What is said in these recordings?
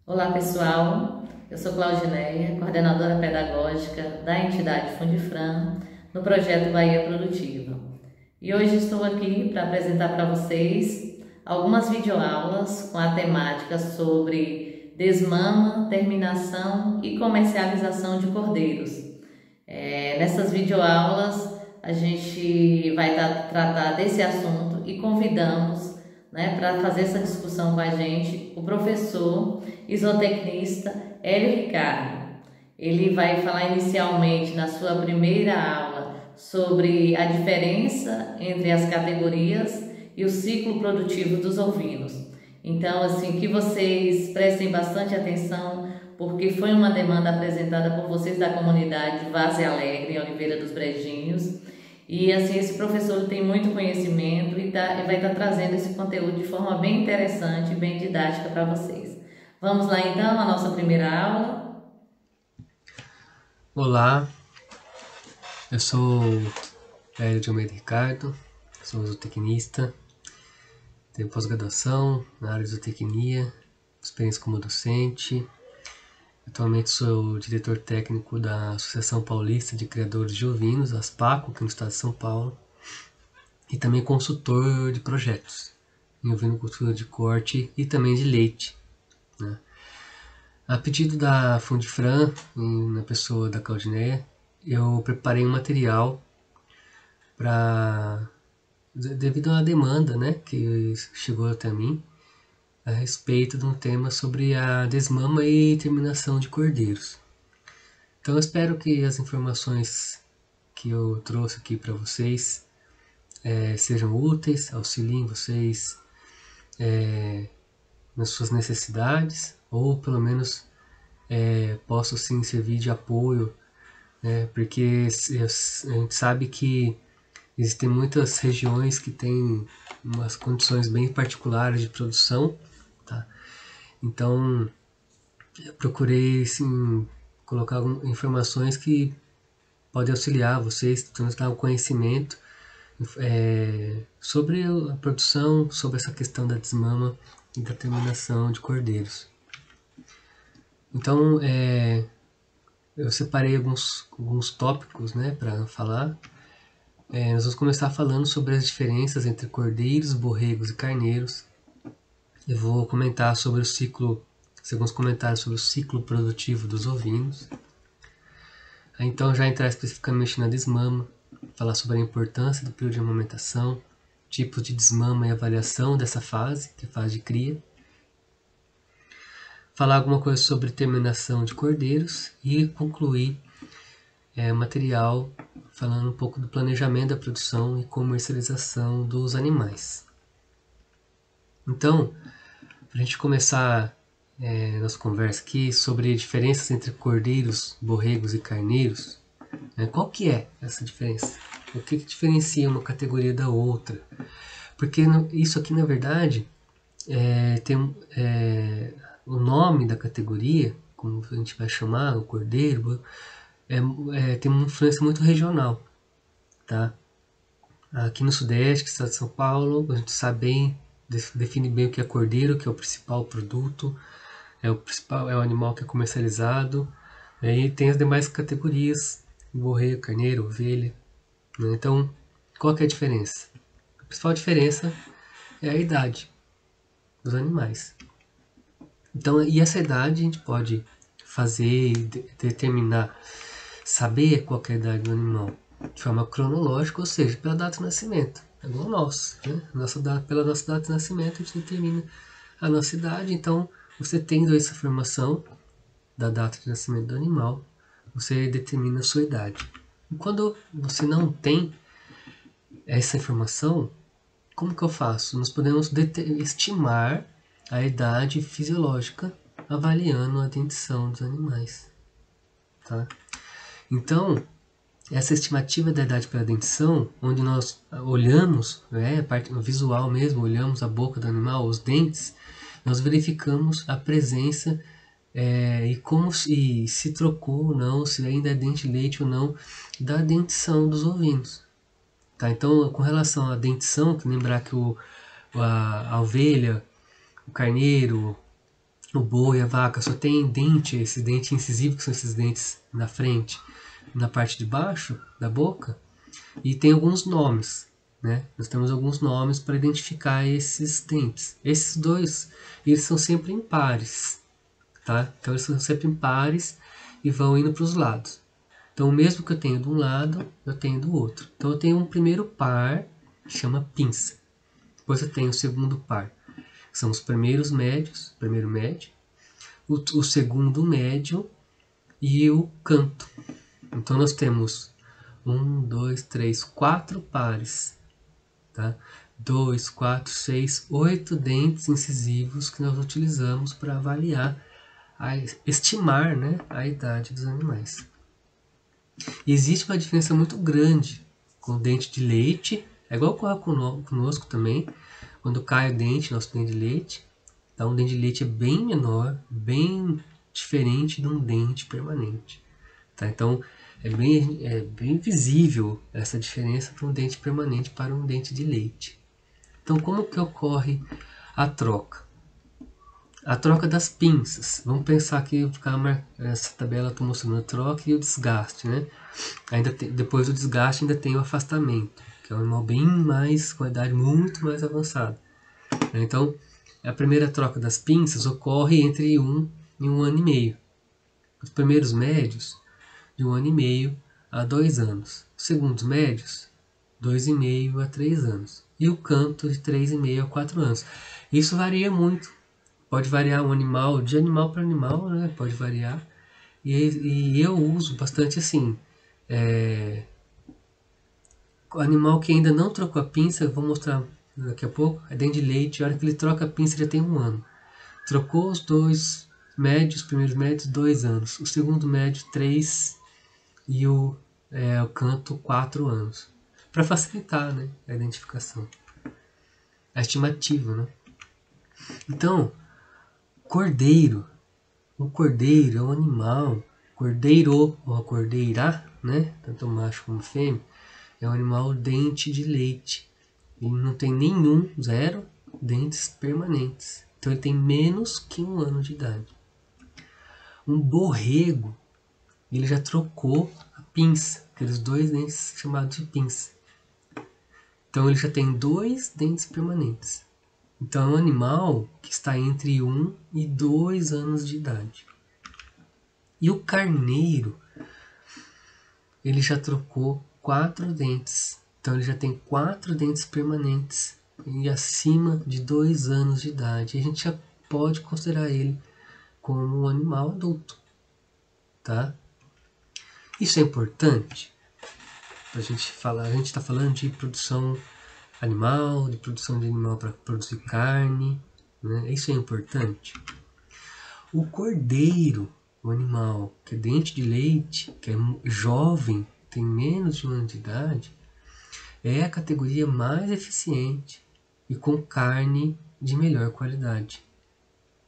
Olá pessoal, eu sou Claudineia, coordenadora pedagógica da entidade Fundifran no projeto Bahia Produtiva. E hoje estou aqui para apresentar para vocês algumas videoaulas com a temática sobre desmama, terminação e comercialização de cordeiros. Nessas videoaulas a gente vai tratar desse assunto e convidamos para fazer essa discussão com a gente o professor e zootecnista Hélio Ricardo. Ele vai falar inicialmente na sua primeira aula sobre a diferença entre as categorias e o ciclo produtivo dos ovinos. Então, assim, que vocês prestem bastante atenção, porque foi uma demanda apresentada por vocês da comunidade Várzea Alegre, em Oliveira dos Brejinhos. E assim, esse professor tem muito conhecimento e vai estar trazendo esse conteúdo de forma bem interessante e bem didática para vocês. Vamos lá então, a nossa primeira aula. Olá, eu sou Hélio de Almeida Ricardo, sou zootecnista, tenho pós-graduação na área de zootecnia, experiência como docente. Atualmente sou diretor técnico da Associação Paulista de Criadores de Ovinos, ASPACO, aqui no estado de São Paulo, e também consultor de projetos em ovinocultura de corte e também de leite, né? A pedido da Fundifran, na pessoa da Claudineia, eu preparei um material devido à demanda, né, que chegou até mim, a respeito de um tema sobre a desmama e terminação de cordeiros. Então eu espero que as informações que eu trouxe aqui para vocês sejam úteis, auxiliem vocês nas suas necessidades, ou pelo menos possam sim servir de apoio, né, porque a gente sabe que existem muitas regiões que têm umas condições bem particulares de produção, tá? Então, eu procurei sim, colocar informações que podem auxiliar vocês, tentando dar um conhecimento sobre a produção, sobre essa questão da desmama e da terminação de cordeiros. Então, eu separei alguns tópicos, né, para falar. Nós vamos começar falando sobre as diferenças entre cordeiros, borregos e carneiros. Eu vou comentar sobre alguns comentários sobre o ciclo produtivo dos ovinos. Então já entrar especificamente na desmama, falar sobre a importância do período de amamentação, tipos de desmama e avaliação dessa fase, que é a fase de cria. Falar alguma coisa sobre terminação de cordeiros e concluir o material falando um pouco do planejamento da produção e comercialização dos animais. Então, para a gente começar nossa conversa aqui sobre diferenças entre cordeiros, borregos e carneiros, qual que é essa diferença? O que diferencia uma categoria da outra? Porque isso aqui, na verdade, tem o nome da categoria, como a gente vai chamar, o cordeiro, tem uma influência muito regional, tá? Aqui no Sudeste, estado de São Paulo, a gente sabe bem, define bem o que é cordeiro, que é o principal produto, é o animal que é comercializado. Aí tem as demais categorias, borrego, carneiro, ovelha, né? Então, qual que é a diferença? A principal diferença é a idade dos animais. Então, e essa idade a gente pode determinar, saber qual é a idade do animal de forma cronológica, ou seja, pela data de nascimento. É igual nosso, né? Pela nossa data de nascimento a gente determina a nossa idade. Então, você tendo essa informação da data de nascimento do animal, você determina a sua idade. E quando você não tem essa informação, como que eu faço? Nós podemos estimar a idade fisiológica avaliando a dentição dos animais, tá? Então, essa estimativa da idade pela dentição, onde nós olhamos, a parte visual mesmo, olhamos a boca do animal, os dentes, nós verificamos a presença e como se trocou ou não, se ainda é dente de leite ou não, da dentição dos ovinos. Tá? Então, com relação à dentição, que lembrar que a ovelha, o carneiro, o boi, a vaca só tem dente, esse dente incisivo, que são esses dentes na frente, na parte de baixo da boca, e tem alguns nomes. Né? Nós temos alguns nomes para identificar esses dentes. Esses dois, eles são sempre impares. Tá? Então eles são sempre impares e vão indo para os lados. Então, mesmo que eu tenha de um lado, eu tenho do outro. Então, eu tenho um primeiro par, que chama pinça. Depois eu tenho o segundo par, que são os primeiros médios, primeiro médio, o segundo médio e o canto. Então, nós temos 1, 2, 3, 4 pares. Tá? 2, 4, 6, 8 dentes incisivos que nós utilizamos para avaliar, estimar, né, a idade dos animais. E existe uma diferença muito grande com o dente de leite, é igual ocorre conosco também, quando cai o dente, nosso dente de leite, então o dente de leite é bem menor, bem diferente de um dente permanente. Tá? Então é bem visível essa diferença para um dente permanente para um dente de leite. Então como que ocorre a troca? A troca das pinças. Vamos pensar que essa tabela está mostrando a troca e o desgaste, né? Depois do desgaste ainda tem o afastamento, que é um animal bem mais, com a idade muito mais avançada. Então, a primeira troca das pinças ocorre entre 1 e 1 ano e meio. Os primeiros médios, de 1 ano e meio a 2 anos. Os segundos médios, 2,5 a 3 anos. E o canto, de 3,5 a 4 anos. Isso varia muito. Pode variar um animal, de animal para animal, né? Pode variar. E eu uso bastante assim. O animal que ainda não trocou a pinça, eu vou mostrar daqui a pouco, é dente de leite. A hora que ele troca a pinça já tem 1 ano. Trocou os dois médios, primeiros médios, 2 anos. O segundo médio, 3 e o canto, 4 anos. Para facilitar, né, a identificação. A estimativa, né? Então, cordeiro. O cordeiro é um animal, cordeiro ou a cordeira, né? Tanto macho como fêmea, é um animal dente de leite. Ele não tem nenhum, 0 dentes permanentes. Então ele tem menos que 1 ano de idade. Um borrego, ele já trocou a pinça, aqueles 2 dentes chamados de pinça. Então ele já tem 2 dentes permanentes. Então é um animal que está entre 1 e 2 anos de idade. E o carneiro, ele já trocou 4 dentes. Então ele já tem 4 dentes permanentes e acima de 2 anos de idade. E a gente já pode considerar ele como um animal adulto. Tá? Isso é importante para a gente falar. A gente está falando de produção animal, de produção de animal para produzir carne. Né? Isso é importante. O cordeiro, o animal que é dente de leite, que é jovem, tem menos de 1 ano de idade, é a categoria mais eficiente e com carne de melhor qualidade.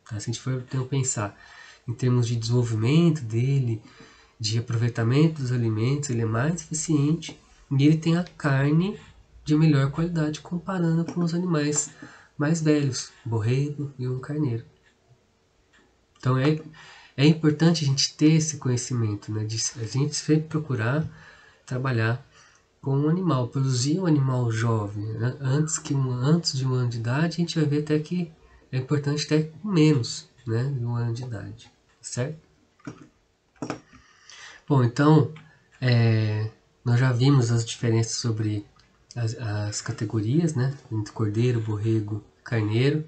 Tá? Se a gente for pensar em termos de desenvolvimento dele, de aproveitamento dos alimentos, ele é mais eficiente e ele tem a carne de melhor qualidade comparando com os animais mais velhos, borrego e um carneiro. Então é importante a gente ter esse conhecimento, né? De a gente sempre procurar trabalhar com um animal, produzir um animal jovem, né? Antes de 1 ano de idade, a gente vai ver até que é importante até com menos, né, de 1 ano de idade, certo? Bom, então nós já vimos as diferenças sobre as categorias, né, entre cordeiro, borrego, carneiro.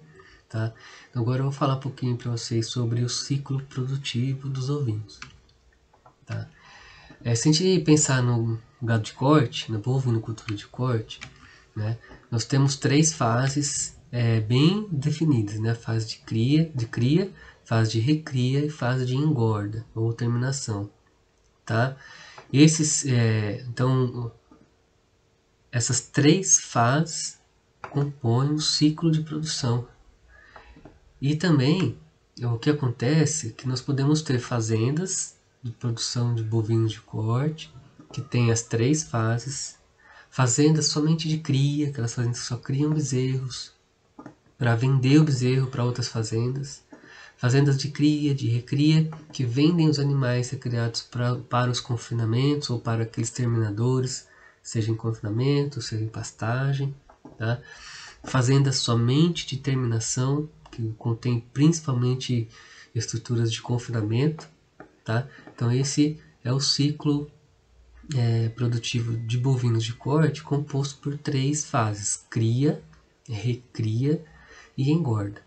Tá? Então agora eu vou falar um pouquinho para vocês sobre o ciclo produtivo dos ovinos. Tá? Se a gente pensar no gado de corte, na bovinocultura de corte, né, nós temos 3 fases bem definidas, né? Fase de cria, fase de recria e fase de engorda ou terminação. Tá? Então, essas 3 fases compõem o ciclo de produção. E também o que acontece é que nós podemos ter fazendas de produção de bovinos de corte, que tem as 3 fases, fazendas somente de cria, aquelas fazendas que só criam bezerros, para vender o bezerro para outras fazendas, fazendas de cria, de recria, que vendem os animais recriados para os confinamentos ou para aqueles terminadores, seja em confinamento, seja em pastagem, tá? Fazendas somente de terminação, que contém principalmente estruturas de confinamento, tá? Então esse é o ciclo produtivo de bovinos de corte, composto por 3 fases: cria, recria e engorda.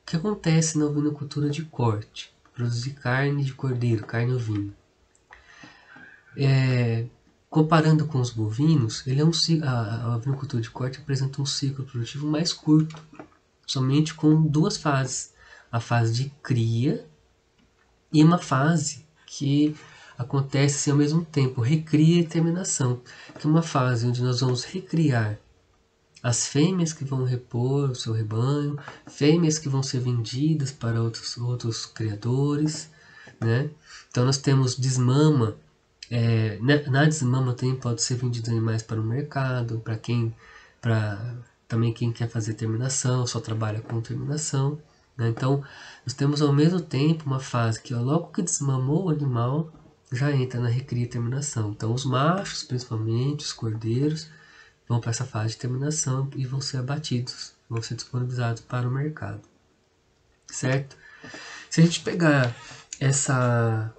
O que acontece na ovinocultura de corte? Produzir carne de cordeiro, carne ovina. Comparando com os bovinos, a ovinocultura de corte apresenta um ciclo produtivo mais curto, somente com 2 fases: a fase de cria e uma fase que acontece assim, ao mesmo tempo, recria e terminação, que é uma fase onde nós vamos recriar as fêmeas que vão repor o seu rebanho, fêmeas que vão ser vendidas para outros criadores, né? Então nós temos desmama, na desmama também pode ser vendido animais para o mercado, para também quem quer fazer terminação, só trabalha com terminação, né? Então nós temos ao mesmo tempo uma fase que logo que desmamou o animal, já entra na recria e terminação. Então os machos, principalmente os cordeiros, vão para essa fase de terminação e vão ser abatidos, vão ser disponibilizados para o mercado, certo? Se a gente pegar essas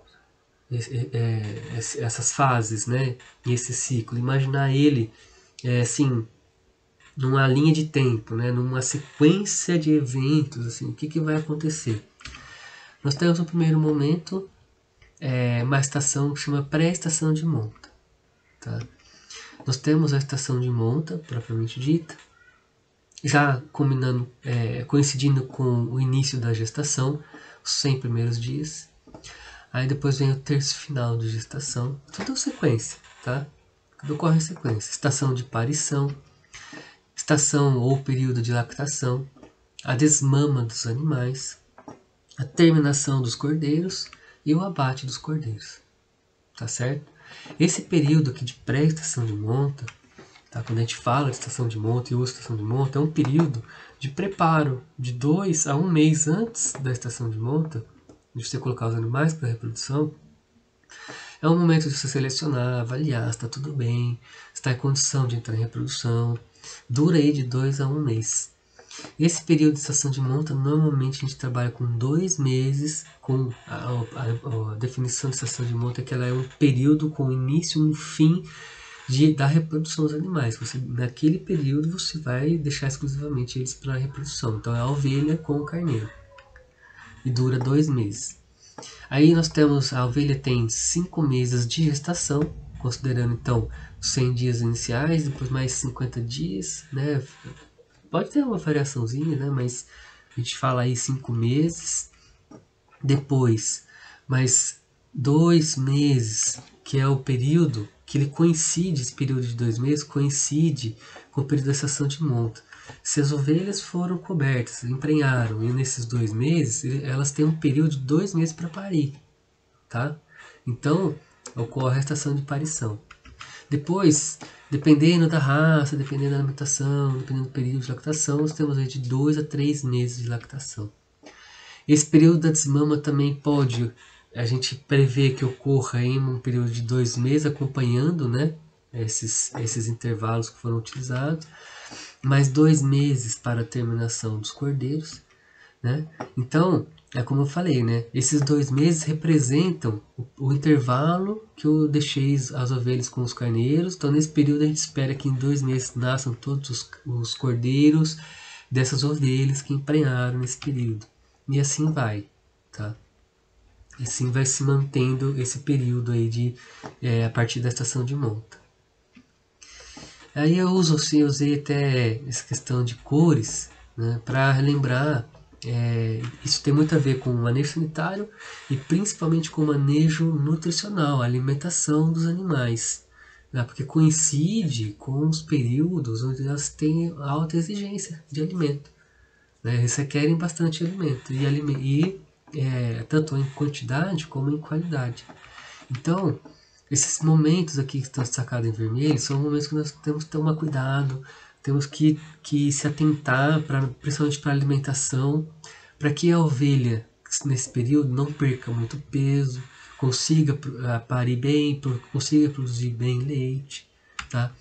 fases, né, e esse ciclo, imaginar ele assim, numa linha de tempo, né, numa sequência de eventos, assim, o que vai acontecer? Nós temos no primeiro momento uma estação que chama pré-estação de monta, tá? Nós temos a estação de monta, propriamente dita, já coincidindo com o início da gestação, os 100 primeiros dias. Aí depois vem o terço final de gestação, tudo em sequência, tá? Tudo ocorre em sequência. Estação de parição, estação ou período de lactação, a desmama dos animais, a terminação dos cordeiros e o abate dos cordeiros, tá certo? Esse período aqui de pré-estação de monta, tá? Quando a gente fala de estação de monta e usa estação de monta, é um período de preparo de 2 a 1 mês antes da estação de monta, de você colocar os animais para reprodução. É um momento de você selecionar, avaliar se está tudo bem, se está em condição de entrar em reprodução. Dura aí de 2 a 1 mês. Esse período de estação de monta, normalmente a gente trabalha com 2 meses, com a definição de estação de monta, que ela é um período com início e um fim da reprodução dos animais. Naquele período você vai deixar exclusivamente eles para a reprodução. Então é a ovelha com o carneiro. E dura 2 meses. Aí nós temos, a ovelha tem 5 meses de gestação, considerando então os 100 dias iniciais, depois mais 50 dias, né? Pode ter uma variaçãozinha, né? Mas a gente fala aí 5 meses. Depois, mais 2 meses, que é o período que ele coincide, esse período de 2 meses coincide com o período da estação de monta. Se as ovelhas foram cobertas, emprenharam, e nesses 2 meses, elas têm um período de 2 meses para parir, tá? Então, ocorre a estação de parição. Depois, dependendo da raça, dependendo da alimentação, dependendo do período de lactação, nós temos aí de 2 a 3 meses de lactação. Esse período da desmama também pode, a gente prevê que ocorra em um período de 2 meses, acompanhando, né, esses intervalos que foram utilizados, mais 2 meses para a terminação dos cordeiros, né? Então, é como eu falei, né? Esses 2 meses representam o intervalo que eu deixei as ovelhas com os carneiros. Então, nesse período, a gente espera que em 2 meses nasçam todos os cordeiros dessas ovelhas que emprenharam nesse período. E assim vai, tá? E assim vai se mantendo esse período aí a partir da estação de monta. Aí eu usei até essa questão de cores, né, para relembrar. Isso tem muito a ver com o manejo sanitário e principalmente com o manejo nutricional, a alimentação dos animais, né, porque coincide com os períodos onde elas têm alta exigência de alimento, né? Eles requerem bastante alimento, tanto em quantidade como em qualidade. Então, esses momentos aqui que estão destacados em vermelho são momentos que nós temos que tomar cuidado, temos que se atentar, principalmente para a alimentação, para que a ovelha, nesse período, não perca muito peso, consiga parir bem, consiga produzir bem leite. Tá?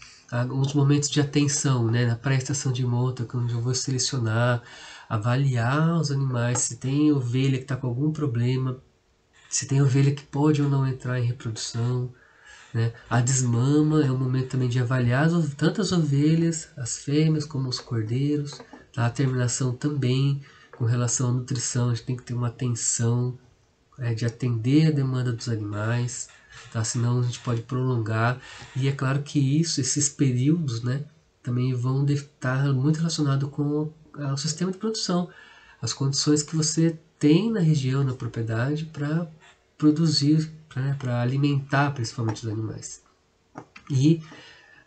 Uns momentos de atenção, né, na pré-estação de monta, onde eu vou selecionar, avaliar os animais, se tem ovelha que está com algum problema, se tem ovelha que pode ou não entrar em reprodução, né? A desmama é um momento também de avaliar tanto as ovelhas, as fêmeas, como os cordeiros. Tá? A terminação também, com relação à nutrição, a gente tem que ter uma atenção de atender a demanda dos animais, tá? Senão a gente pode prolongar. E é claro que esses períodos, né, também vão estar muito relacionados com o sistema de produção, as condições que você tem na região, na propriedade, para produzir, para alimentar principalmente os animais. E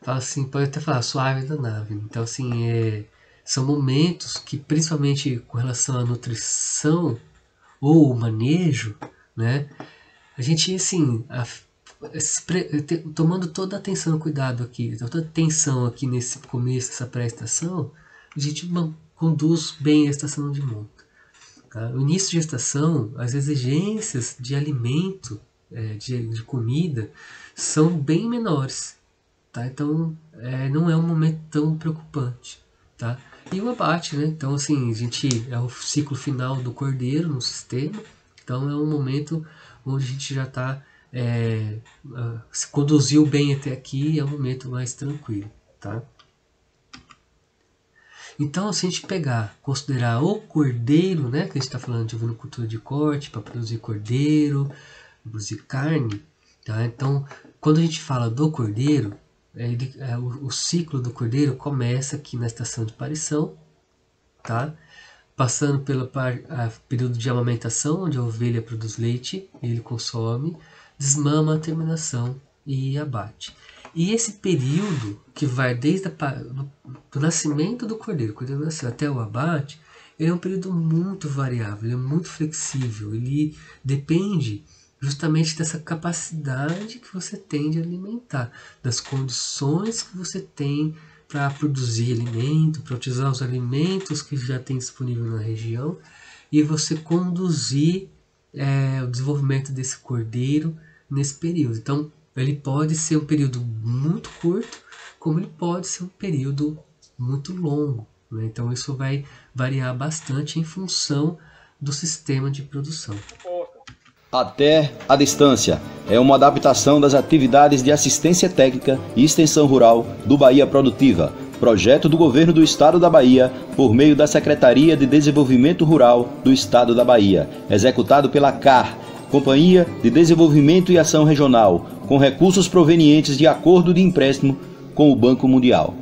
assim, pode até falar suave da nave. Então assim, são momentos que, principalmente com relação à nutrição ou o manejo, né, a gente assim, tomando toda a atenção e cuidado aqui, toda a atenção aqui nesse começo dessa pré-estação, a gente conduz bem a estação de monta. Tá? No início de gestação, as exigências de alimento, de comida, são bem menores. Tá? Então, não é um momento tão preocupante. Tá? E o abate, né? Então, assim, é o ciclo final do cordeiro no sistema. Então, é um momento onde a gente já está, se conduziu bem até aqui, é um momento mais tranquilo. Tá? Então, se a gente considerar o cordeiro, né, que a gente está falando de ovinocultura de corte, para produzir cordeiro, produzir carne, tá? Então, quando a gente fala do cordeiro, o ciclo do cordeiro começa aqui na estação de parição, tá? Passando pelo período de amamentação, onde a ovelha produz leite, ele consome, desmama a terminação e abate. E esse período, que vai desde do nascimento do cordeiro, o cordeiro nasceu até o abate, ele é um período muito variável, ele é muito flexível, ele depende justamente dessa capacidade que você tem de alimentar, das condições que você tem para produzir alimento, para utilizar os alimentos que já tem disponível na região, e você conduzir o desenvolvimento desse cordeiro nesse período. Então, ele pode ser um período muito curto, como ele pode ser um período muito longo, né? Então isso vai variar bastante em função do sistema de produção. Até a distância é uma adaptação das atividades de assistência técnica e extensão rural do Bahia Produtiva, projeto do Governo do Estado da Bahia por meio da Secretaria de Desenvolvimento Rural do Estado da Bahia, executado pela CAR, Companhia de Desenvolvimento e Ação Regional, com recursos provenientes de acordo de empréstimo com o Banco Mundial.